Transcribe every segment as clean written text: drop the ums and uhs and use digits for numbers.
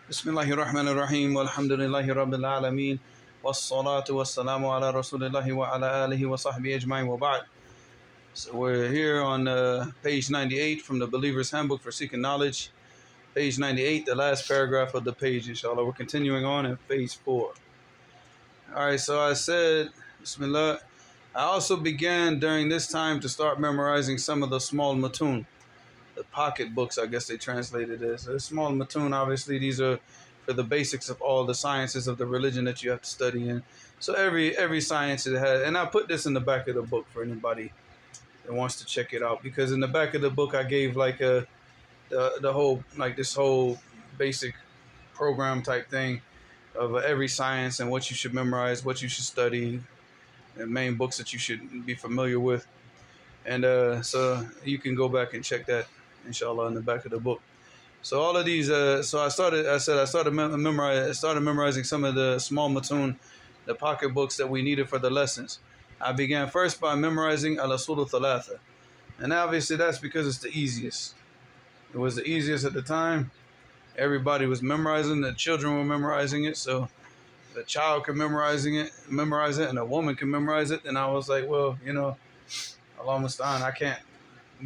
Bismillahirrahmanirrahim. Walhamdulillahi Rabbil Alameen. Wassalatu wassalamu ala Rasulillahi wa ala alihi wa sahbihi ajma'in wa ba'd. So we're here on page 98 from the Believer's Handbook for Seeking Knowledge. Page 98, the last paragraph of the page, inshallah. We're continuing on in page 4. Alright, so I said, Bismillah. I also began during this time to start memorizing some of the small matun, the pocket books, I guess they translated as. The small matun, obviously, these are for the basics of all the sciences of the religion that you have to study in. So every science it has, and I put this in the back of the book for anybody that wants to check it out, because in the back of the book I gave like the whole, like this whole basic program type thing of every science and what you should memorize, what you should study, the main books that you should be familiar with. And so you can go back and check that, inshallah, in the back of the book. So all of these, so I started memorizing some of the small matun, the pocket books that we needed for the lessons. I began first by memorizing al-usul thalatha, and obviously that's because it's the easiest. It was the easiest at the time. Everybody was memorizing. The children were memorizing it, so the child can memorize it, and a woman can memorize it. And I was like, well, Allah musta'an, I can't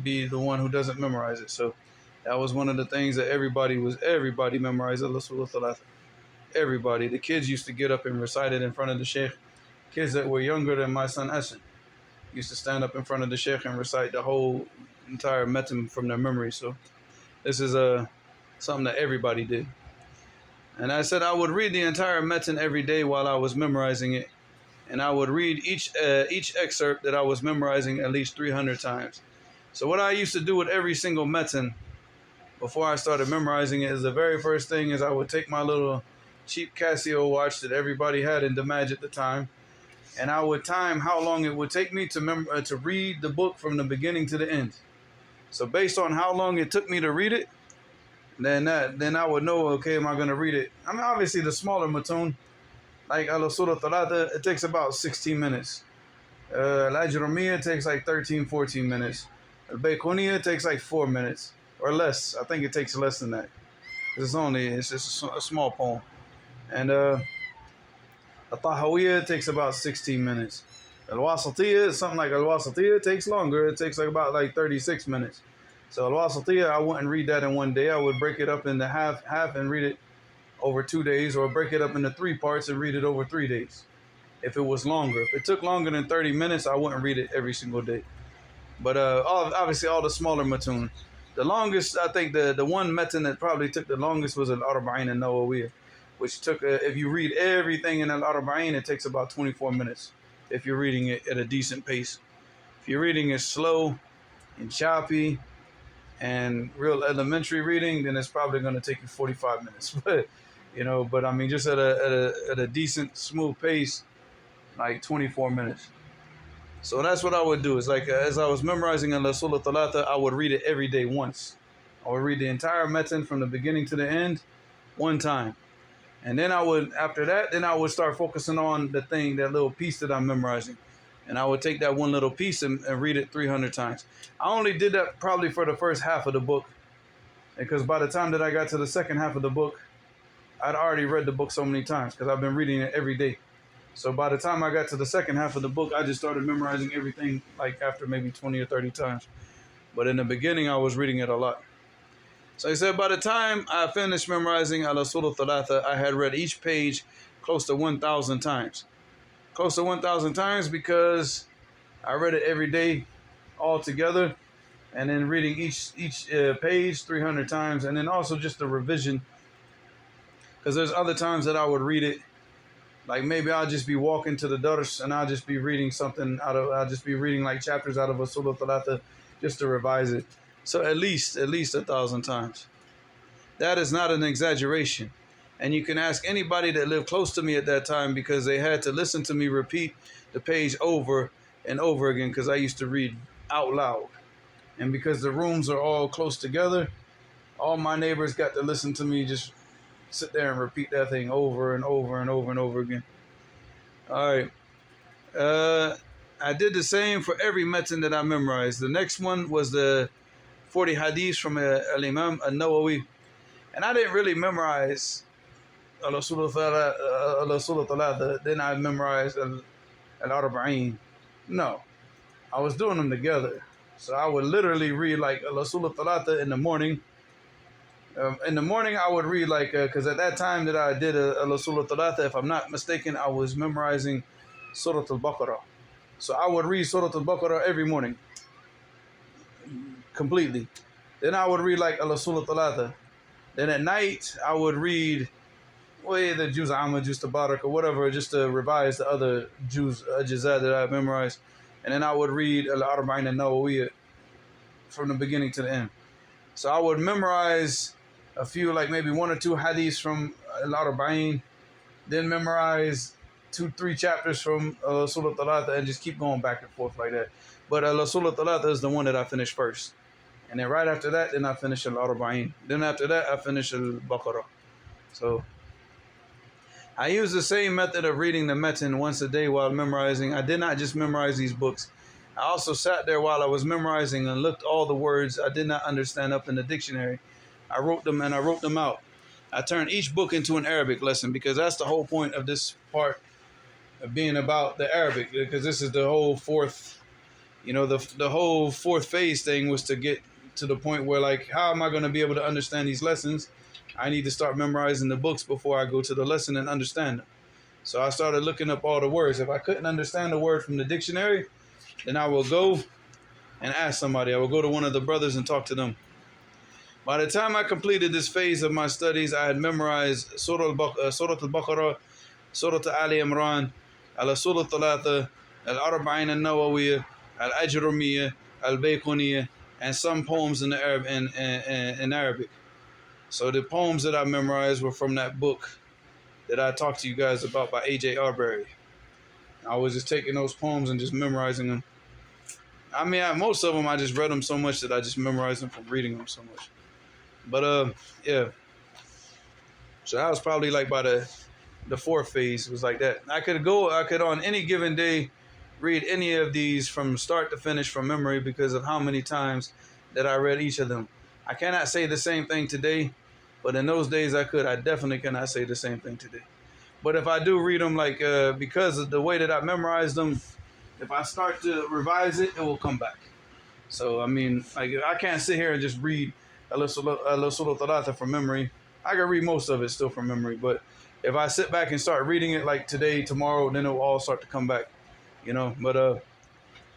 be the one who doesn't memorize it. So that was one of the things that everybody memorized al-usul thalatha. Everybody. The kids used to get up and recite it in front of the sheikh. Kids that were younger than my son Hassan used to stand up in front of the sheikh and recite the whole entire metam from their memory. So this is something that everybody did. And I said I would read the entire metam every day while I was memorizing it. And I would read each excerpt that I was memorizing at least 300 times. So what I used to do with every single metan before I started memorizing it is the very first thing is I would take my little cheap Casio watch that everybody had in Damaj at the time, and I would time how long it would take me to read the book from the beginning to the end. So based on how long it took me to read it, then I would know, okay, am I going to read it? I mean, obviously the smaller matun, like al-usul thalatha, it takes about 16 minutes. Al-Ajrumiyya takes like 13, 14 minutes. Al-Bayquniyya takes like 4 minutes or less. I think it takes less than that. It's just a small poem. And Al-Tahawiyya takes about 16 minutes. Al-Wasatiyya, something like Al-Wasatiyya, takes longer. It takes like about 36 minutes. So Al-Wasatiyya, I wouldn't read that in one day. I would break it up into half and read it over 2 days, or break it up into 3 parts and read it over 3 days. If it was longer. If it took longer than 30 minutes, I wouldn't read it every single day. But obviously all the smaller matun. The longest, I think the one metan that probably took the longest was Al-Arba'in al-Nawawiyya, which took, if you read everything in Al-Arba'in, it takes about 24 minutes if you're reading it at a decent pace. If you're reading it slow and choppy and real elementary reading, then it's probably going to take you 45 minutes. But I mean, just at a decent, smooth pace, like 24 minutes. So that's what I would do. It's like as I was memorizing al-usul thalatha, I would read it every day once. I would read the entire metan from the beginning to the end one time. And then after that, I would start focusing on that little piece that I'm memorizing. And I would take that one little piece and read it 300 times. I only did that probably for the first half of the book, because by the time that I got to the second half of the book, I'd already read the book so many times because I've been reading it every day. So by the time I got to the second half of the book, I just started memorizing everything like after maybe 20 or 30 times. But in the beginning, I was reading it a lot. So he said by the time I finished memorizing al-usul thalatha, I had read each page close to 1,000 times. Close to 1,000 times because I read it every day all together, and then reading each page 300 times, and then also just the revision, because there's other times that I would read it. Like maybe I'll just be walking to the dars and I'll just be reading I'll just be reading like chapters out of Usul Thalatha just to revise it. So at least 1,000 times. That is not an exaggeration. And you can ask anybody that lived close to me at that time, because they had to listen to me repeat the page over and over again, because I used to read out loud. And because the rooms are all close together, all my neighbors got to listen to me just sit there and repeat that thing over and over and over and over again. All right. I did the same for every metan that I memorized. The next one was the 40 hadiths from Al-Imam Al-Nawawi. And I didn't really memorize al-Usul al-Thalatha, then I memorized al-Arba'in. No, I was doing them together. So I would literally read like al-Usul al-Thalatha in the morning. In the morning, I would read like, because at that time that I did al-Usul al-Thalatha, if I'm not mistaken, I was memorizing Surah al-Baqarah. So I would read Surah al-Baqarah every morning, completely. Then I would read like al-Usul al-Thalatha. Then at night, I would read the Juz Amma, Juz Tabarak, or whatever, just to revise the other Juz Ajazat that I memorized. And then I would read Al-Arba'in al-Nawawiyya from the beginning to the end. So I would memorize a few, like maybe one or two hadiths from Al-Arba'in, then memorize 2-3 chapters from Surah Al-Thalatha, and just keep going back and forth like that. But Surah Al-Thalatha is the one that I finished first. And then right after that, then I finish Al-Arba'in. Then after that, I finish Al-Baqarah. So I use the same method of reading the metin once a day while memorizing. I did not just memorize these books. I also sat there while I was memorizing and looked all the words I did not understand up in the dictionary. I wrote them and I wrote them out. I turned each book into an Arabic lesson, because that's the whole point of this part of being about the Arabic, because this is the whole fourth, the whole fourth phase thing was to get to the point where, like, how am I going to be able to understand these lessons? I need to start memorizing the books before I go to the lesson and understand them. So I started looking up all the words. If I couldn't understand the word from the dictionary, then I will go and ask somebody. I will go to one of the brothers and talk to them. By the time I completed this phase of my studies, I had memorized Surah Al-Baqarah, Surah Ali Imran, Al-Usul Al-Thalatha, Al-Arba'in Al-Nawawiyya, Al-Ajrumiyya, Al-Bayquniyya, and some poems in Arabic. So the poems that I memorized were from that book that I talked to you guys about by A.J. Arbery. I was just taking those poems and just memorizing them. I mean, most of them I just read them so much that I just memorized them from reading them so much. But yeah. So that was probably like by the fourth phase. It was like that. I could on any given day read any of these from start to finish from memory because of how many times that I read each of them. I cannot say the same thing today, but in those days I could. I definitely cannot say the same thing today. But if I do read them, like because of the way that I memorized them, if I start to revise it, it will come back. So I mean, like I can't sit here and just read Al-Usul Thalatha from memory. I can read most of it still from memory, but if I sit back and start reading it like today, tomorrow, then it will all start to come back, But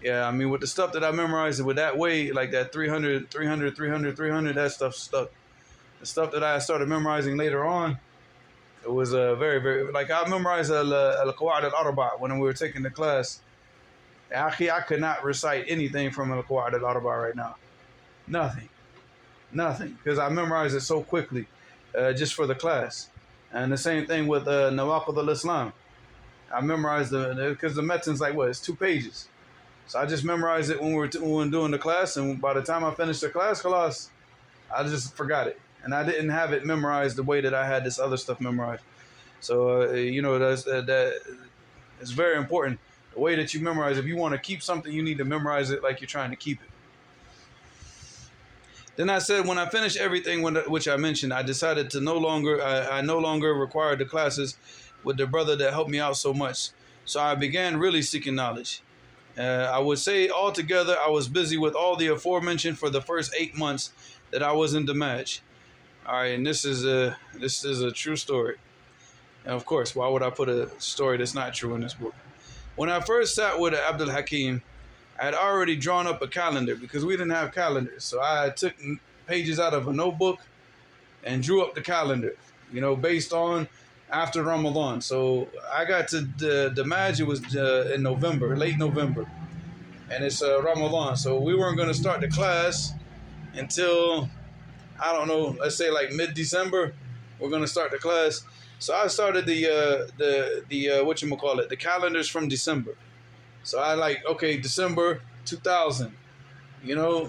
yeah, I mean, with the stuff that I memorized with that way, like that 300, that stuff stuck. The stuff that I started memorizing later on, it was very, very, like I memorized Al-Qawa'id Al-Arba' when we were taking the class. I could not recite anything from Al-Qawa'id Al-Arba' right now. Nothing, because I memorized it so quickly, just for the class. And the same thing with Nawaqid al-Islam. I memorized because the metin's like, it's 2 pages. So I just memorized it when we were doing the class, and by the time I finished the class, I just forgot it. And I didn't have it memorized the way that I had this other stuff memorized. So, that it's very important. The way that you memorize, if you want to keep something, you need to memorize it like you're trying to keep it. Then I said, when I finished everything which I mentioned, I decided to I no longer required the classes with the brother that helped me out so much. So I began really seeking knowledge. I would say altogether, I was busy with all the aforementioned for the first 8 months that I was in Damaj. All right, and this is a true story. And of course, why would I put a story that's not true in this book? When I first sat with Abdul Hakim, I had already drawn up a calendar because we didn't have calendars. So I took pages out of a notebook and drew up the calendar, based on after Ramadan. So I got to the Maj, it was in November, late November. And it's Ramadan. So we weren't going to start the class until, I don't know, let's say like mid-December. We're going to start the class. So I started the calendars from December. So I December 2000,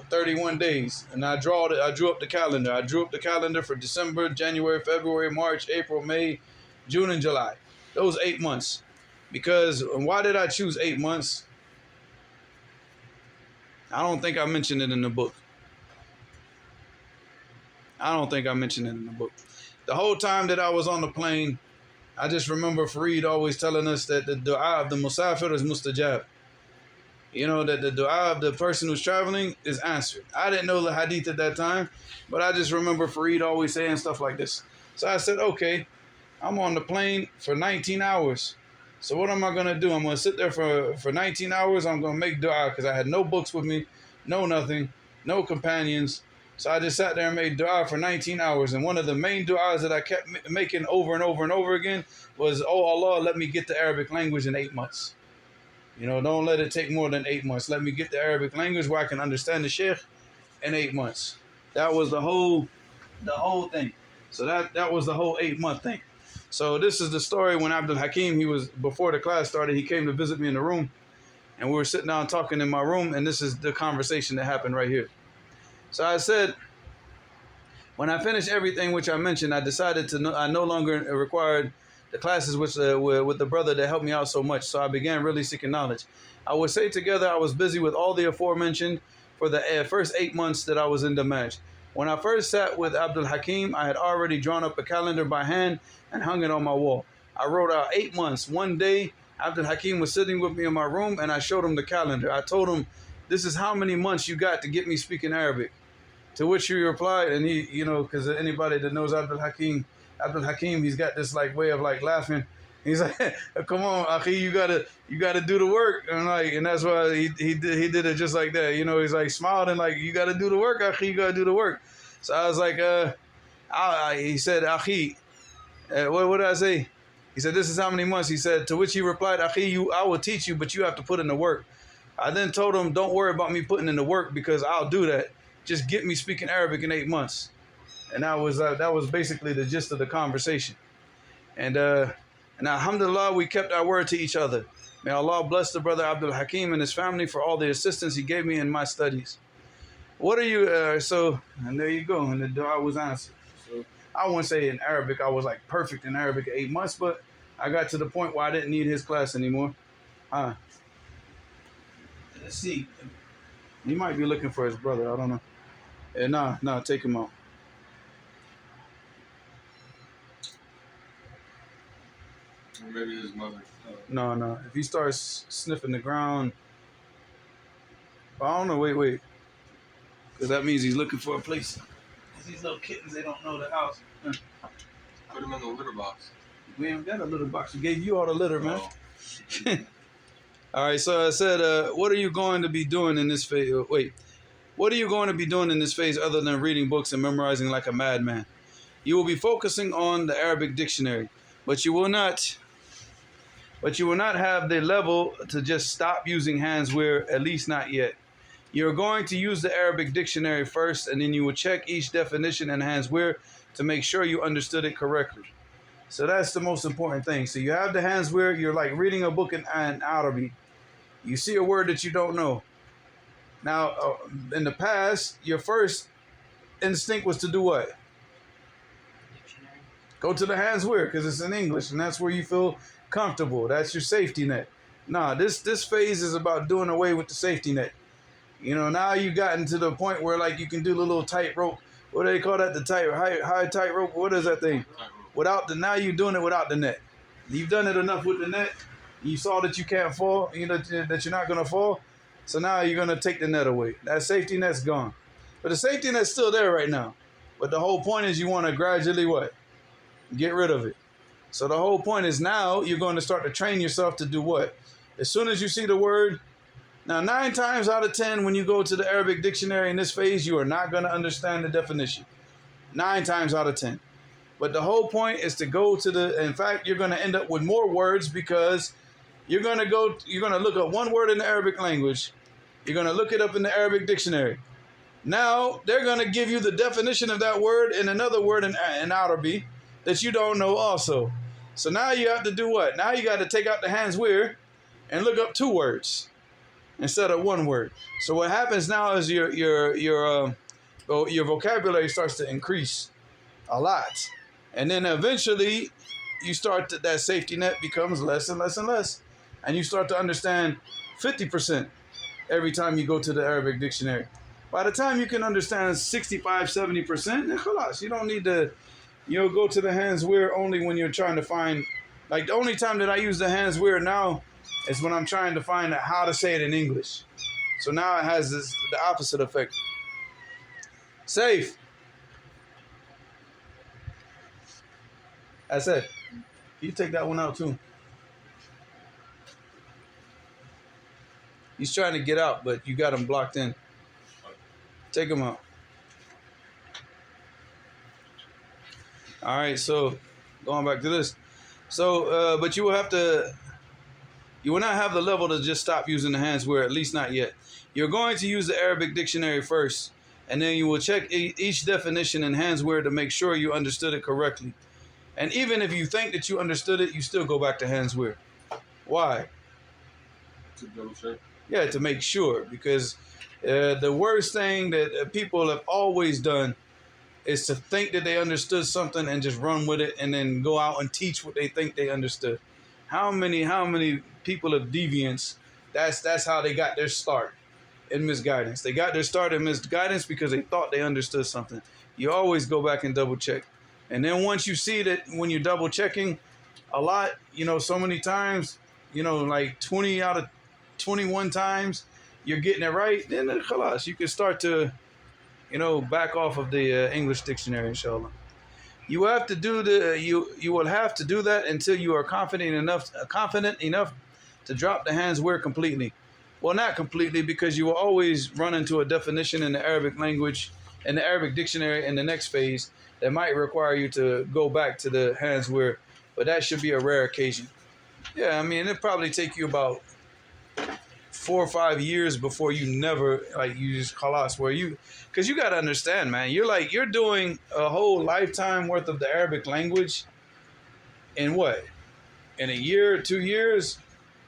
31 days. And I drew up the calendar. I drew up the calendar for December, January, February, March, April, May, June, and July. Those 8 months. Because why did I choose 8 months? I don't think I mentioned it in the book. The whole time that I was on the plane, I just remember Fareed always telling us that the dua of the musafir is mustajab. You know, that the dua of the person who's traveling is answered. I didn't know the hadith at that time, but I just remember Fareed always saying stuff like this. So I said, okay, I'm on the plane for 19 hours. So what am I going to do? I'm going to sit there for 19 hours. I'm going to make dua because I had no books with me, no nothing, no companions. So I just sat there and made dua for 19 hours. And one of the main duas that I kept making over and over and over again was, oh Allah, let me get the Arabic language in 8 months. You know, don't let it take more than 8 months. Let me get the Arabic language where I can understand the Sheikh in 8 months. That was the whole thing. So that was the whole 8-month thing. So this is the story when Abdul Hakim, he was, before the class started, he came to visit me in the room. And we were sitting down talking in my room, and this is the conversation that happened right here. So I said, when I finished everything which I mentioned, I decided I no longer required the classes with the brother that helped me out so much. So I began really seeking knowledge. I would say together I was busy with all the aforementioned for the first 8 months that I was in Damaj. When I first sat with Abdul Hakim, I had already drawn up a calendar by hand and hung it on my wall. I wrote out 8 months. One day, Abdul Hakim was sitting with me in my room, and I showed him the calendar. I told him, this is how many months you got to get me speaking Arabic. To which he replied, and he, you know, because anybody that knows Abdul Hakim, he's got this like way of like laughing. He's like, come on, Akhi, you gotta do the work. And that's why he did it just like that. You know, he's like smiled and like, you gotta do the work, Akhi, you gotta do the work. So I was like, he said, Akhi, what did I say? He said, this is how many months. He said, to which he replied, Akhi, I will teach you, but you have to put in the work. I then told him, don't worry about me putting in the work because I'll do that. Just get me speaking Arabic in 8 months. And that was basically the gist of the conversation. And alhamdulillah, we kept our word to each other. May Allah bless the brother Abdul Hakim and his family for all the assistance he gave me in my studies. What are you, and there you go, and the dua was answered. So I wouldn't say in Arabic, I was like perfect in Arabic at 8 months, but I got to the point where I didn't need his class anymore. Let's see. He might be looking for his brother, I don't know. Nah, take him out. Or maybe his mother. No. If he starts sniffing the ground, I don't know. Wait. Because that means he's looking for a place. Because these little kittens, they don't know the house. Put him in the litter box. We ain't got a litter box. We gave you all the litter, man. Oh. All right, so I said, what are you going to be doing in this phase? What are you going to be doing in this phase other than reading books and memorizing like a madman? You will be focusing on the Arabic dictionary, but you will not have the level to just stop using handswear, at least not yet. You're going to use the Arabic dictionary first, and then you will check each definition and handswear to make sure you understood it correctly. So that's the most important thing. So you have the handswear, you're like reading a book in Arabic. You see a word that you don't know. Now, in the past, your first instinct was to do what? Dictionary. Go to the handswear because it's in English, and that's where you feel comfortable. That's your safety net. Nah, this phase is about doing away with the safety net. You know, now you've gotten to the point where like you can do the little tight rope. What do they call that? The high tight rope. What is that thing? Now you're doing it without the net. You've done it enough with the net. You saw that you can't fall. You know that you're not gonna fall. So now you're gonna take the net away. That safety net's gone. But the safety net's still there right now. But the whole point is you want to gradually what? Get rid of it. So the whole point is now you're going to start to train yourself to do what? As soon as you see the word. Now 9 times out of 10 when you go to the Arabic dictionary in this phase, you are not going to understand the definition. 9 times out of 10. But the whole point is to go to in fact, you're going to end up with more words because you're going to look up one word in the Arabic language. You're going to look it up in the Arabic dictionary. Now, they're going to give you the definition of that word in another word in Arabic that you don't know also. So now you have to do what? Now you got to take out the handswear and look up 2 words instead of 1 word. So what happens now is your vocabulary starts to increase a lot. And then eventually you start that safety net becomes less and less and less. And you start to understand 50% every time you go to the Arabic dictionary. By the time you can understand 65, 70%, then khalas, you don't need You'll go to the hands where only when you're trying to find, like the only time that I use the hands where now is when I'm trying to find out how to say it in English. So now it has the opposite effect. Safe. That's it. You take that one out too. He's trying to get out, but you got him blocked in. Take him out. All right, so going back to this. So, but you will have to, you will not have the level to just stop using the hands where, at least not yet. You're going to use the Arabic dictionary first, and then you will check each definition in hands where to make sure you understood it correctly. And even if you think that you understood it, you still go back to hands where. Why? To double check. Yeah, to make sure, because the worst thing that people have always done is to think that they understood something and just run with it and then go out and teach what they think they understood. How many people of deviance, that's how they got their start in misguidance. They got their start in misguidance because they thought they understood something. You always go back and double check. And then once you see that when you're double checking a lot, so many times, like 20 out of 21 times, you're getting it right, then khalas, you can start to, back off of the English dictionary, inshallah. You have to do you will have to do that until you are confident enough to drop the hands where completely. Well, not completely, because you will always run into a definition in the Arabic language and the Arabic dictionary in the next phase that might require you to go back to the hands where, but that should be a rare occasion. Yeah, I mean, it'll probably take you about 4 or 5 years before you never, like, you just khalas, where you, because you got to understand, man, you're doing a whole lifetime worth of the Arabic language in what? In a year, 2 years?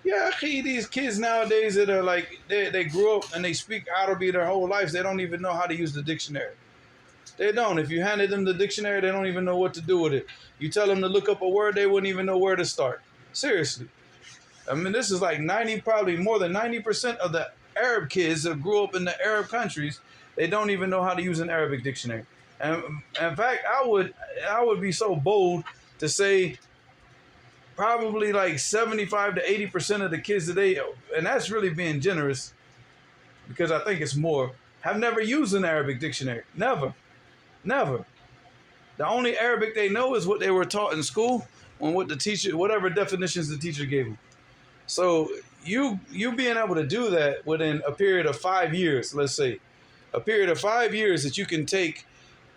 Yeah, these kids nowadays that are like, they grew up and they speak Arabic their whole lives, they don't even know how to use the dictionary. They don't. If you handed them the dictionary, they don't even know what to do with it. You tell them to look up a word, they wouldn't even know where to start. Seriously. I mean, this is like probably more than 90% of the Arab kids that grew up in the Arab countries, they don't even know how to use an Arabic dictionary. And in fact, I would be so bold to say probably like 75 to 80% of the kids today, and that's really being generous because I think it's more, have never used an Arabic dictionary. Never. The only Arabic they know is what they were taught in school and what the teacher, whatever definitions the teacher gave them. So you being able to do that within a period of 5 years, let's say, a period of 5 years that you can take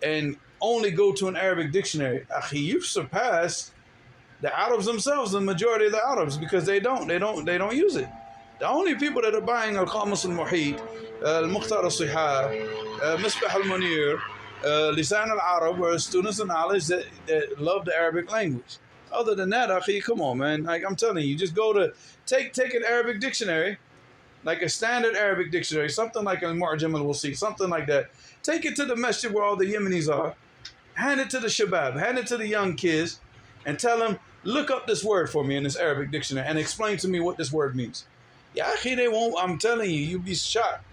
and only go to an Arabic dictionary, you've surpassed the Arabs themselves, the majority of the Arabs, because they don't use it. The only people that are buying Al-Qamus Al-Muhit, Al-Mukhtar Al-Sihah, Misbah Al-Munir, Lisan Al-Arab are students of knowledge that love the Arabic language. Other than that, come on, man. Like I'm telling you, just go to take an Arabic dictionary, like a standard Arabic dictionary, something like Al-Mu'jam al-Wasi, something like that. Take it to the masjid where all the Yemenis are, hand it to the shabab, hand it to the young kids, and tell them, look up this word for me in this Arabic dictionary and explain to me what this word means. Yeah, they won't. I'm telling you, you'd be shocked.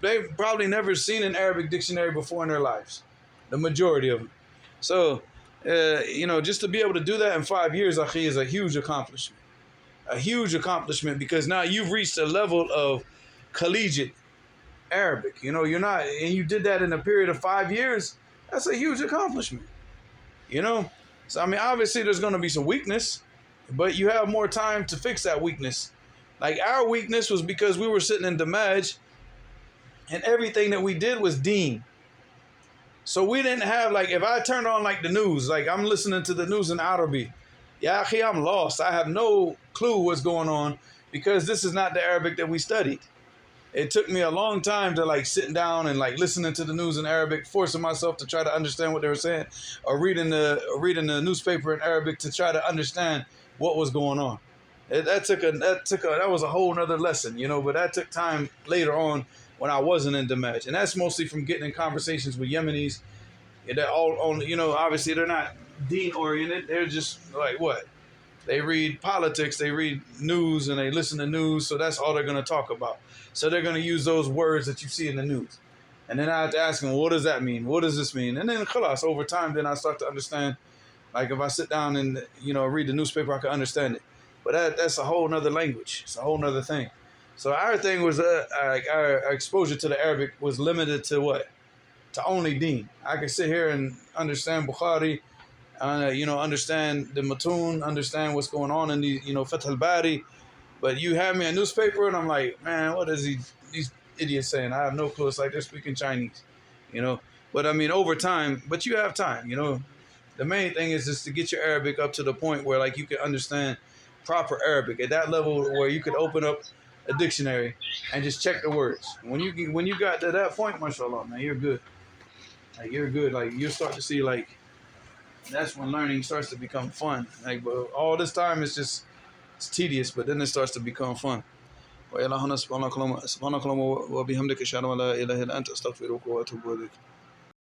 They've probably never seen an Arabic dictionary before in their lives, the majority of them. So, just to be able to do that in 5 years, is a huge accomplishment. A huge accomplishment, because now you've reached a level of collegiate Arabic. You're not, and you did that in a period of 5 years. That's a huge accomplishment. So, I mean, obviously there's going to be some weakness, but you have more time to fix that weakness. Like our weakness was because we were sitting in Damaj and everything that we did was deen. So we didn't have, like, if I turned on like the news, like I'm listening to the news in Arabic, yeah, I'm lost. I have no clue what's going on because this is not the Arabic that we studied. It took me a long time to like sitting down and like listening to the news in Arabic, forcing myself to try to understand what they were saying, or reading the newspaper in Arabic to try to understand what was going on. That was a whole nother lesson, but that took time later on when I wasn't in Damaj. And that's mostly from getting in conversations with Yemenis. They're all on, obviously they're not deen oriented. They're just like what? They read politics, they read news, and they listen to news. So that's all they're going to talk about. So they're going to use those words that you see in the news. And then I had to ask him, well, what does that mean? What does this mean? And then khalas, over time, then I start to understand. Like if I sit down and, read the newspaper, I can understand it. But that's a whole nother language. It's a whole nother thing. So our thing was, our exposure to the Arabic was limited to what? To only Deen. I could sit here and understand Bukhari, understand the Matun, understand what's going on in the, Fath al-Bari. But you have me a newspaper and I'm like, man, what is these idiots saying? I have no clue. It's like they're speaking Chinese, you know. But I mean, over time, but you have time, The main thing is just to get your Arabic up to the point where like you can understand proper Arabic at that level where you could open up a dictionary and just check the words. When you got to that point, mashallah, man, you're good. Like you're good. Like you start to see like that's when learning starts to become fun. Like, but all this time it's tedious, but then it starts to become fun. وإلى هنا سبحانك اللهم وبحمدك أشهد أن لا إله إلا أنت أستغفرك وأتوب إليك